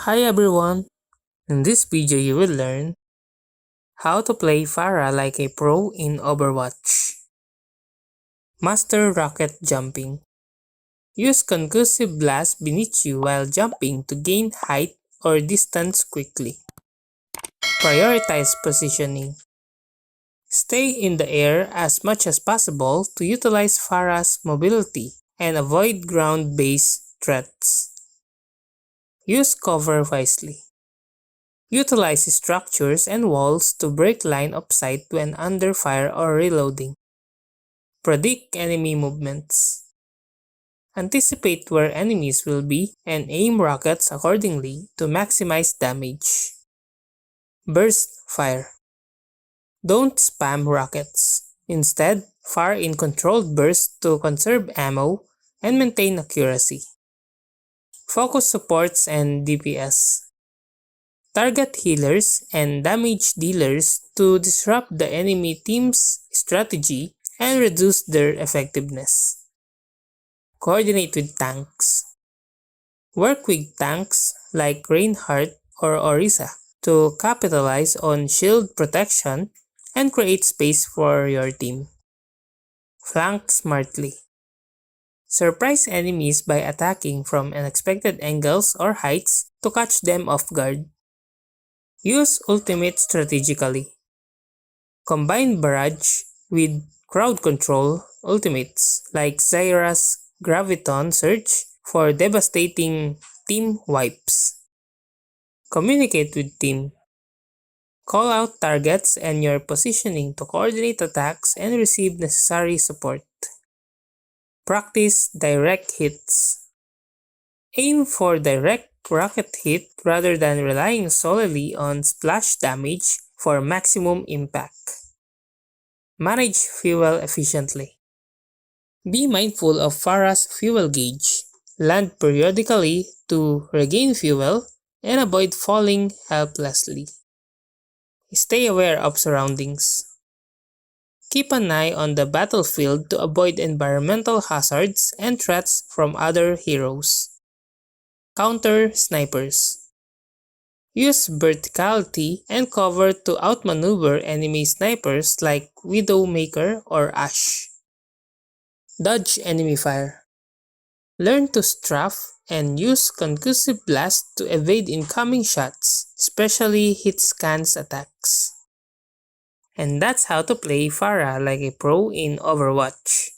Hi everyone! In this video you will learn how to play Pharah like a pro in Overwatch. Master rocket jumping. Use concussive blast beneath you while jumping to gain height or distance quickly. Prioritize positioning. Stay in the air as much as possible to utilize Pharah's mobility and avoid ground-based threats. Use cover wisely. Utilize structures and walls to break line of sight when under fire or reloading. Predict enemy movements. Anticipate where enemies will be and aim rockets accordingly to maximize damage. Burst fire. Don't spam rockets. Instead, fire in controlled bursts to conserve ammo and maintain accuracy. Focus supports and DPS. Target healers and damage dealers to disrupt the enemy team's strategy and reduce their effectiveness. Coordinate with tanks. Work with tanks like Reinhardt or Orisa to capitalize on shield protection and create space for your team. Flank smartly. Surprise enemies by attacking from unexpected angles or heights to catch them off guard. Use ultimate strategically. Combine barrage with crowd control ultimates like Zyra's Graviton Surge for devastating team wipes. Communicate with team. Call out targets and your positioning to coordinate attacks and receive necessary support. Practice direct hits. Aim for direct rocket hit rather than relying solely on splash damage for maximum impact. Manage fuel efficiently. Be mindful of Pharah's fuel gauge. Land periodically to regain fuel and avoid falling helplessly. Stay aware of surroundings. Keep an eye on the battlefield to avoid environmental hazards and threats from other heroes. Counter snipers. Use verticality and cover to outmaneuver enemy snipers like Widowmaker or Ashe. Dodge enemy fire. Learn to strafe and use concussive blast to evade incoming shots, especially hit scans attacks. And that's how to play Pharah like a pro in Overwatch.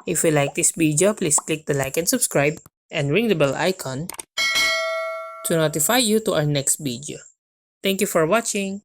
If you like this video, please click the like and subscribe and ring the bell icon to notify you to our next video. Thank you for watching.